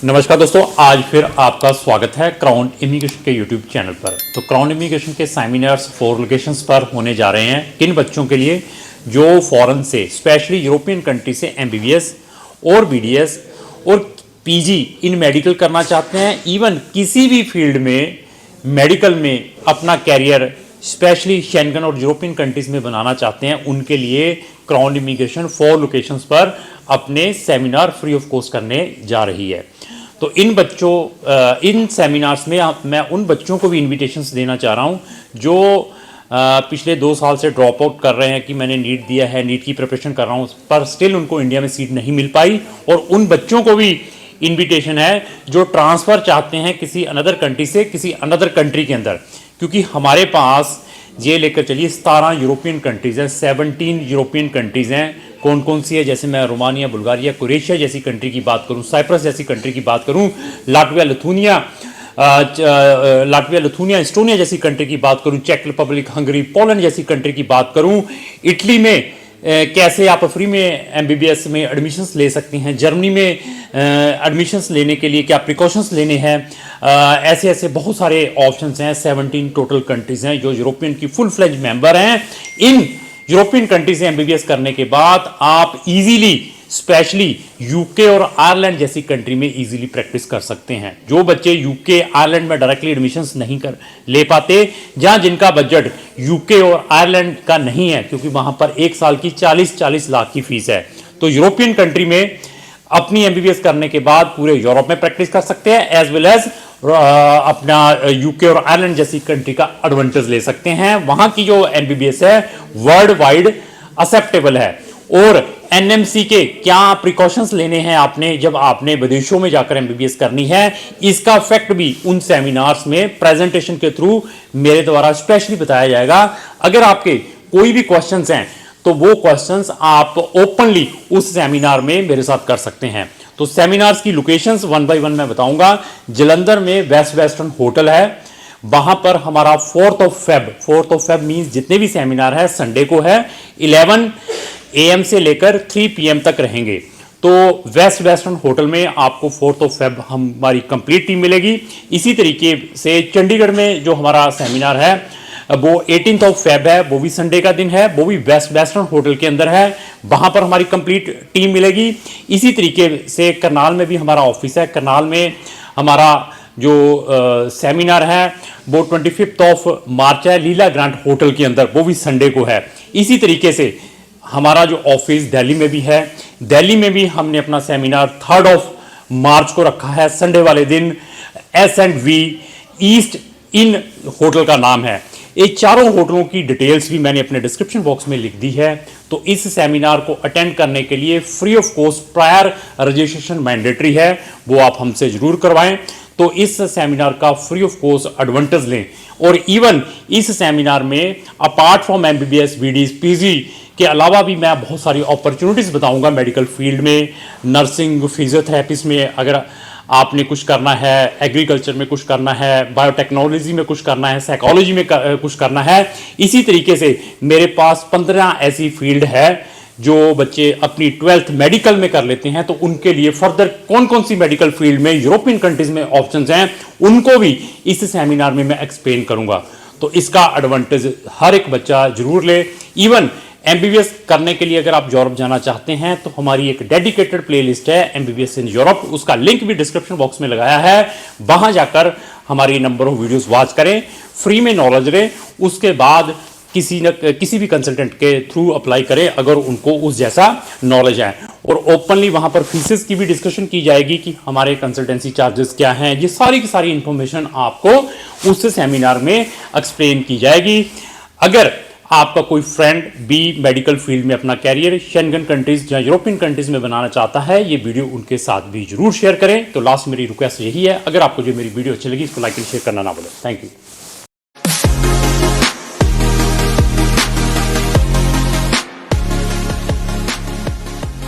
नमस्कार दोस्तों, आज फिर आपका स्वागत है क्राउन इमिग्रेशन के यूट्यूब चैनल पर। तो क्राउन इमिग्रेशन के सेमिनार्स 4 लोकेशंस पर होने जा रहे हैं किन बच्चों के लिए जो फॉरेन से, स्पेशली यूरोपियन कंट्री से एमबीबीएस और बीडीएस और पीजी इन मेडिकल करना चाहते हैं। इवन किसी भी फील्ड में मेडिकल में अपना कैरियर स्पेशली शेंगन और यूरोपियन कंट्रीज में बनाना चाहते हैं, उनके लिए क्राउन इमिग्रेशन 4 लोकेशंस पर अपने सेमिनार फ्री ऑफ कॉस्ट करने जा रही है। तो इन सेमिनार्स में मैं उन बच्चों को भी इनविटेशंस देना चाह रहा हूं जो पिछले 2 साल से ड्रॉप आउट कर रहे हैं कि मैंने नीट दिया है, नीट की प्रिपरेशन कर रहा हूं, पर स्टिल उनको इंडिया में सीट नहीं मिल पाई। और उन बच्चों को भी इनविटेशन है जो ट्रांसफ़र चाहते हैं किसी अनदर कंट्री से किसी अनदर कंट्री के अंदर, क्योंकि हमारे पास ये लेकर चलिए 17 यूरोपियन कंट्रीज़ हैं, 17 यूरोपियन कंट्रीज़ हैं। कौन कौन सी है? जैसे मैं रोमानिया, बुल्गारिया, क्रोएशिया जैसी कंट्री की बात करूं, साइप्रस जैसी कंट्री की बात करूं, लाटविया, लिथुनिया, एस्टोनिया जैसी कंट्री की बात करूं, चेक रिपब्लिक, हंगरी, पोलैंड जैसी कंट्री की बात करूं, इटली में कैसे आप फ्री में एमबीबीएस में एडमिशन्स ले सकती हैं, जर्मनी में एडमिशन्स लेने के लिए क्या प्रिकॉशंस लेने हैं, ऐसे ऐसे बहुत सारे ऑप्शंस हैं। 17 टोटल कंट्रीज़ हैं जो यूरोपियन की फुल फ्लेज मेंबर हैं। इन यूरोपियन कंट्री से एमबीबीएस करने के बाद आप इजीली स्पेशली यूके और आयरलैंड जैसी कंट्री में इजीली प्रैक्टिस कर सकते हैं। जो बच्चे यूके आयरलैंड में डायरेक्टली एडमिशन्स नहीं कर ले पाते, जहां जिनका बजट यूके और आयरलैंड का नहीं है, क्योंकि वहां पर 1 साल की 40 लाख की फीस है, तो यूरोपियन कंट्री में अपनी एमबीबीएस करने के बाद पूरे यूरोप में प्रैक्टिस कर सकते हैं, एज वेल एज अपना यूके और आयरलैंड जैसी कंट्री का एडवांटेज ले सकते हैं। वहां की जो एमबीबीएस है वर्ल्ड वाइड एक्सेप्टेबल है। और एनएमसी के क्या प्रिकॉशंस लेने हैं आपने जब आपने विदेशों में जाकर एमबीबीएस करनी है, इसका फैक्ट भी उन सेमिनार्स में प्रेजेंटेशन के थ्रू मेरे द्वारा स्पेशली बताया जाएगा। अगर आपके कोई भी क्वेश्चंस हैं तो वो क्वेश्चंस आप ओपनली उस सेमिनार में मेरे साथ कर सकते हैं। तो सेमिनार्स की लोकेशंस 1 बाय 1 मैं बताऊंगा। जलंधर में वेस्ट वेस्टर्न होटल है, वहां पर हमारा 4th ऑफ फेब मींस जितने भी सेमिनार है संडे को है, 11 AM से लेकर 3 PM तक रहेंगे। तो वेस्ट वेस्टर्न होटल में आपको 4th ऑफ फेब हमारी कंप्लीट टीम मिलेगी। इसी तरीके से चंडीगढ़ में जो हमारा सेमिनार है वो 18th ऑफ फेब है, वो भी संडे का दिन है, वो भी वेस्ट वेस्टर्न होटल के अंदर है, वहां पर हमारी कंप्लीट टीम मिलेगी। इसी तरीके से करनाल में भी हमारा ऑफिस है, करनाल में हमारा जो सेमिनार है वो 25 ऑफ मार्च है, लीला ग्रांट होटल के अंदर, वो भी संडे को है। इसी तरीके से हमारा जो ऑफिस दिल्ली में भी है, दिल्ली में भी हमने अपना सेमिनार 3 ऑफ मार्च को रखा है, संडे वाले दिन। S&V ईस्ट इन होटल का नाम है। ये चारों होटलों की डिटेल्स भी मैंने अपने डिस्क्रिप्शन बॉक्स में लिख दी है। तो इस सेमिनार को अटेंड करने के लिए free of cost prior registration mandatory है, वो आप हमसे जरूर करवाएं। तो इस सेमिनार का फ्री ऑफ कॉस्ट एडवांटेज लें। और इवन इस सेमिनार में apart from MBBS, BDS, PG के अलावा भी मैं बहुत सारी अपॉर्चुनिटीज़ बताऊंगा मेडिकल फील्ड में, नर्सिंग, फिजियोथेरेपिस्ट में, अगर आपने कुछ करना है, एग्रीकल्चर में कुछ करना है, बायोटेक्नोलॉजी में कुछ करना है, साइकोलॉजी में कुछ करना है। इसी तरीके से मेरे पास 15 ऐसी फील्ड है जो बच्चे अपनी 12th मेडिकल में कर लेते हैं, तो उनके लिए फर्दर कौन कौन सी मेडिकल फील्ड में यूरोपियन कंट्रीज में ऑप्शंस हैं, उनको भी इस सेमिनार में मैं एक्सप्लेन करूंगा। तो इसका एडवांटेज हर एक बच्चा जरूर ले। इवन एमबीबीएस करने के लिए अगर आप यूरोप जाना चाहते हैं तो हमारी एक डेडिकेटेड प्लेलिस्ट है एमबीबीएस इन यूरोप, उसका लिंक भी डिस्क्रिप्शन बॉक्स में लगाया है। वहां जाकर हमारी नंबर ऑफ वीडियोस वॉच करें, फ्री में नॉलेज लें, उसके बाद किसी भी कंसल्टेंट के थ्रू अप्लाई करें अगर उनको उस जैसा नॉलेज है। और ओपनली वहां पर फीसेस की भी डिस्कशन की जाएगी कि हमारे कंसल्टेंसी चार्जेस क्या हैं। ये सारी की सारी इंफॉर्मेशन आपको उस सेमिनार में एक्सप्लेन की जाएगी। अगर आपका कोई फ्रेंड भी मेडिकल फील्ड में अपना कैरियर शेंगन कंट्रीज या यूरोपियन कंट्रीज में बनाना चाहता है, ये वीडियो उनके साथ भी जरूर शेयर करें। तो लास्ट मेरी रिक्वेस्ट यही है, अगर आपको जो मेरी वीडियो अच्छी लगी इसको लाइक एंड शेयर करना ना भूलें। Thank you.